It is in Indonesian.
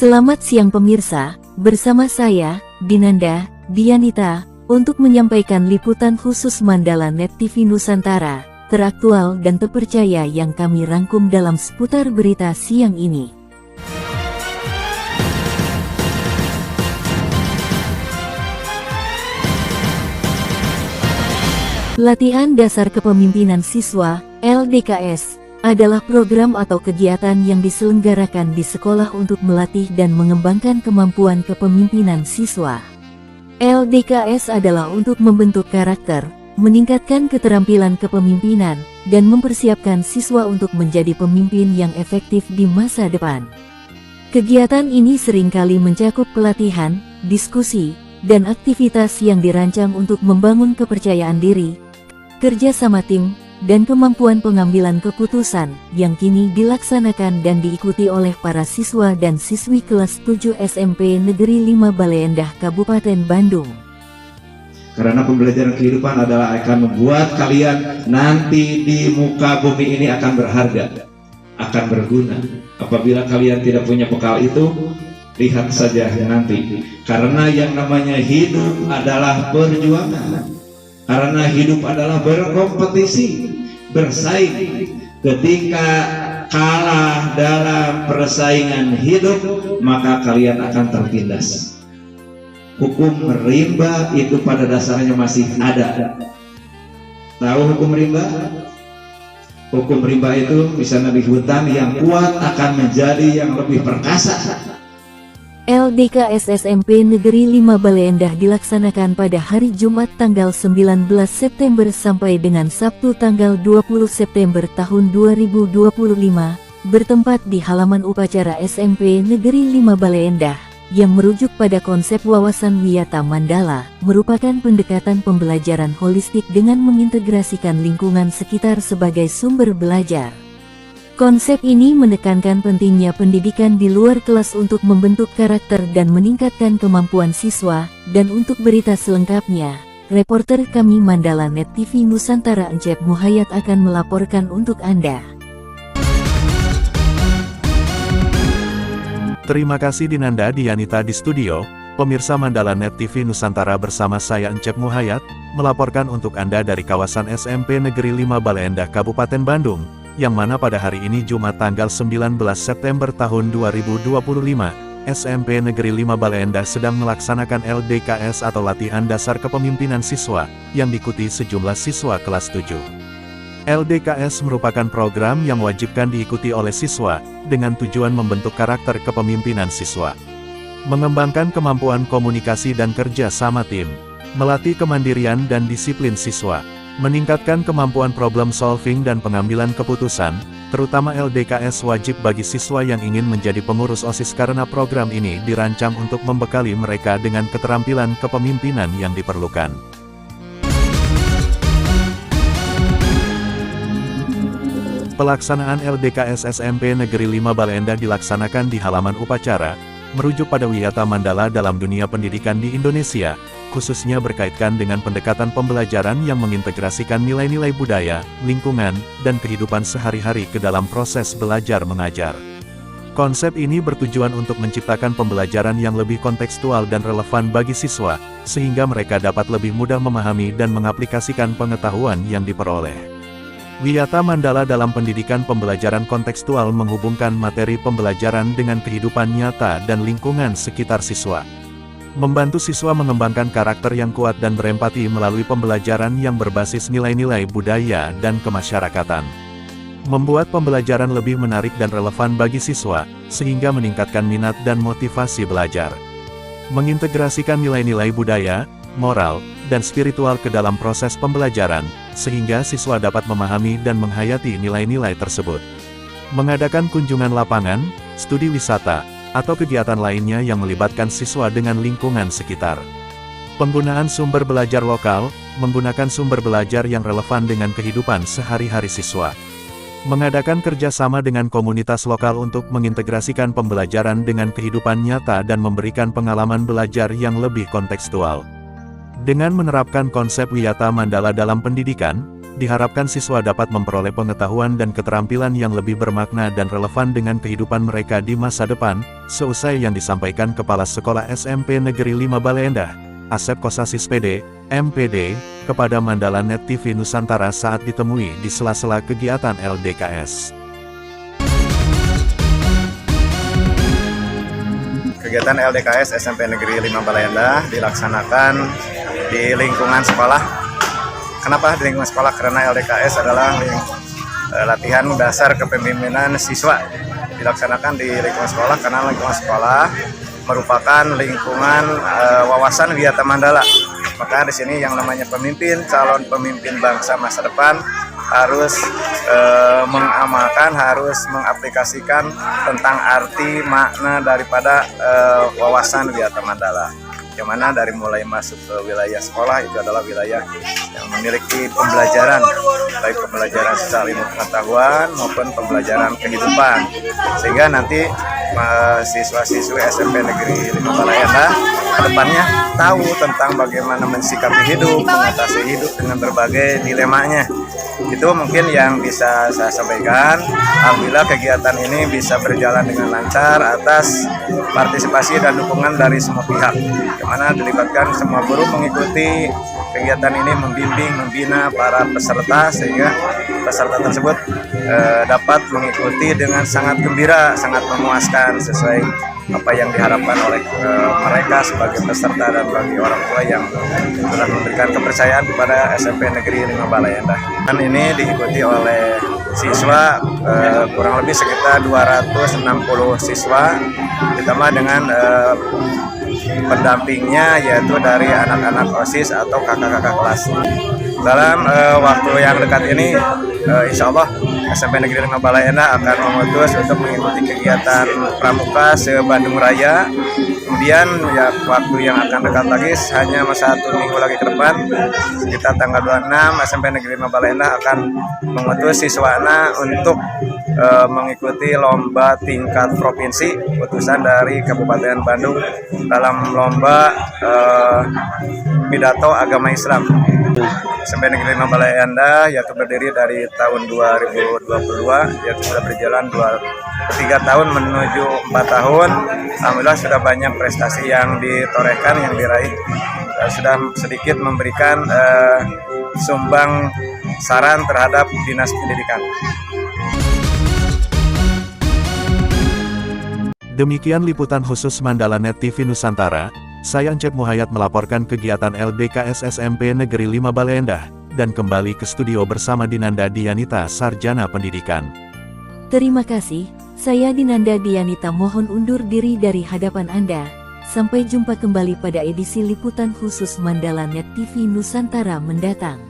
Selamat siang pemirsa, bersama saya, Dinanda Dianita, untuk menyampaikan liputan khusus Mandala Net TV Nusantara, teraktual dan terpercaya yang kami rangkum dalam seputar berita siang ini. Latihan Dasar Kepemimpinan Siswa, LDKS, adalah program atau kegiatan yang diselenggarakan di sekolah untuk melatih dan mengembangkan kemampuan kepemimpinan siswa. LDKS adalah untuk membentuk karakter, meningkatkan keterampilan kepemimpinan, dan mempersiapkan siswa untuk menjadi pemimpin yang efektif di masa depan. Kegiatan ini seringkali mencakup pelatihan, diskusi, dan aktivitas yang dirancang untuk membangun kepercayaan diri, kerja sama tim, dan kemampuan pengambilan keputusan yang kini dilaksanakan dan diikuti oleh para siswa dan siswi kelas 7 SMP Negeri 5 Baleendah Kabupaten Bandung. Karena pembelajaran kehidupan adalah akan membuat kalian nanti di muka bumi ini akan berharga, akan berguna. Apabila kalian tidak punya bekal itu, lihat saja nanti. Karena yang namanya hidup adalah perjuangan. Karena hidup adalah berkompetisi, bersaing. Ketika kalah dalam persaingan hidup, maka kalian akan tertindas. Hukum rimba itu pada dasarnya masih ada. Tahu hukum rimba? Hukum rimba itu misalnya di hutan yang kuat akan menjadi yang lebih perkasa. LDKS SMP Negeri 5 Baleendah dilaksanakan pada hari Jumat tanggal 19 September sampai dengan Sabtu tanggal 20 September tahun 2025, bertempat di halaman upacara SMP Negeri 5 Baleendah, yang merujuk pada konsep wawasan Wiyata Mandala, merupakan pendekatan pembelajaran holistik dengan mengintegrasikan lingkungan sekitar sebagai sumber belajar. Konsep ini menekankan pentingnya pendidikan di luar kelas untuk membentuk karakter dan meningkatkan kemampuan siswa, dan untuk berita selengkapnya, reporter kami Mandala Net TV Nusantara Encep Muhayat akan melaporkan untuk Anda. Terima kasih Dinanda Dianita di studio. Pemirsa Mandala Net TV Nusantara bersama saya Encep Muhayat, melaporkan untuk Anda dari kawasan SMP Negeri 5 Baleendah Kabupaten Bandung, yang mana pada hari ini Jumat tanggal 19 September tahun 2025, SMP Negeri 5 Baleendah sedang melaksanakan LDKS atau Latihan Dasar Kepemimpinan Siswa, yang diikuti sejumlah siswa kelas 7. LDKS merupakan program yang wajibkan diikuti oleh siswa, dengan tujuan membentuk karakter kepemimpinan siswa, mengembangkan kemampuan komunikasi dan kerja sama tim, melatih kemandirian dan disiplin siswa, meningkatkan kemampuan problem solving dan pengambilan keputusan, terutama LDKS wajib bagi siswa yang ingin menjadi pengurus OSIS karena program ini dirancang untuk membekali mereka dengan keterampilan kepemimpinan yang diperlukan. Pelaksanaan LDKS SMP Negeri 5 Baleendah dilaksanakan di halaman upacara, merujuk pada Wiyata Mandala dalam dunia pendidikan di Indonesia, khususnya berkaitan dengan pendekatan pembelajaran yang mengintegrasikan nilai-nilai budaya, lingkungan, dan kehidupan sehari-hari ke dalam proses belajar mengajar. Konsep ini bertujuan untuk menciptakan pembelajaran yang lebih kontekstual dan relevan bagi siswa, sehingga mereka dapat lebih mudah memahami dan mengaplikasikan pengetahuan yang diperoleh. Wiyata Mandala dalam pendidikan pembelajaran kontekstual menghubungkan materi pembelajaran dengan kehidupan nyata dan lingkungan sekitar siswa. Membantu siswa mengembangkan karakter yang kuat dan berempati melalui pembelajaran yang berbasis nilai-nilai budaya dan kemasyarakatan. Membuat pembelajaran lebih menarik dan relevan bagi siswa, sehingga meningkatkan minat dan motivasi belajar. Mengintegrasikan nilai-nilai budaya, moral, dan spiritual ke dalam proses pembelajaran, sehingga siswa dapat memahami dan menghayati nilai-nilai tersebut. Mengadakan kunjungan lapangan, studi wisata, atau kegiatan lainnya yang melibatkan siswa dengan lingkungan sekitar. Penggunaan sumber belajar lokal, menggunakan sumber belajar yang relevan dengan kehidupan sehari-hari siswa. Mengadakan kerjasama dengan komunitas lokal untuk mengintegrasikan pembelajaran dengan kehidupan nyata dan memberikan pengalaman belajar yang lebih kontekstual. Dengan menerapkan konsep Wiyata Mandala dalam pendidikan, Diharapkan siswa dapat memperoleh pengetahuan dan keterampilan yang lebih bermakna dan relevan dengan kehidupan mereka di masa depan, seusai yang disampaikan Kepala Sekolah SMP Negeri 5 Bale Endah, Asep Kosasis PD, MPD, kepada Mandala Net TV Nusantara saat ditemui di sela-sela kegiatan LDKS. Kegiatan LDKS SMP Negeri 5 Bale Endah dilaksanakan di lingkungan sekolah. Kenapa di lingkungan sekolah? Karena LDKS adalah latihan dasar kepemimpinan siswa. Dilaksanakan di lingkungan sekolah karena lingkungan sekolah merupakan lingkungan wawasan Wiyata Mandala. Maka di sini yang namanya pemimpin, calon pemimpin bangsa masa depan harus mengamalkan, harus mengaplikasikan tentang arti makna daripada wawasan Wiyata Mandala. Yang mana dari mulai masuk ke wilayah sekolah itu adalah wilayah yang memiliki pembelajaran, baik pembelajaran secara ilmu pengetahuan maupun pembelajaran kehidupan, sehingga nanti siswa-siswi SMP Negeri 5 Bale Endah kedepannya tahu tentang bagaimana mensikapi hidup, mengatasi hidup dengan berbagai dilemanya. Itu mungkin yang bisa saya sampaikan. Alhamdulillah kegiatan ini bisa berjalan dengan lancar atas partisipasi dan dukungan dari semua pihak, di mana dilibatkan semua guru mengikuti kegiatan ini, membimbing, membina para peserta sehingga peserta tersebut dapat mengikuti dengan sangat gembira, sangat memuaskan sesuai apa yang diharapkan oleh mereka sebagai peserta dan bagi orang tua yang telah memberikan kepercayaan kepada SMP Negeri 5 Bale Endah. Dan ini diikuti oleh siswa kurang lebih sekitar 260 siswa, ditambah dengan pendampingnya yaitu dari anak-anak OSIS atau kakak-kakak kelas. Dalam waktu yang dekat ini, insya Allah SMP Negeri 5 Bale Endah akan memutus untuk mengikuti kegiatan pramuka se-Bandung Raya. Kemudian ya waktu yang akan dekat lagi hanya 1 minggu lagi ke depan, sekitar tanggal 26 SMP Negeri 5 Bale Endah akan mengutus siswana untuk mengikuti lomba tingkat provinsi utusan dari Kabupaten Bandung dalam lomba pidato agama Islam. SMP Negeri 5 Bale Endah yaitu berdiri dari tahun 2022, yaitu sudah berjalan 3 tahun menuju 4 tahun. Alhamdulillah sudah banyak prestasi yang ditorehkan, yang diraih. Sudah sedikit memberikan sumbang saran terhadap Dinas Pendidikan. Demikian liputan khusus Mandala Net TV Nusantara. Saya Encep Muhayat melaporkan kegiatan LDKS SMP Negeri 5 Bale Endah, dan kembali ke studio bersama Dinanda Dianita Sarjana Pendidikan. Terima kasih, saya Dinanda Dianita mohon undur diri dari hadapan Anda. Sampai jumpa kembali pada edisi liputan khusus Mandala Net TV Nusantara mendatang.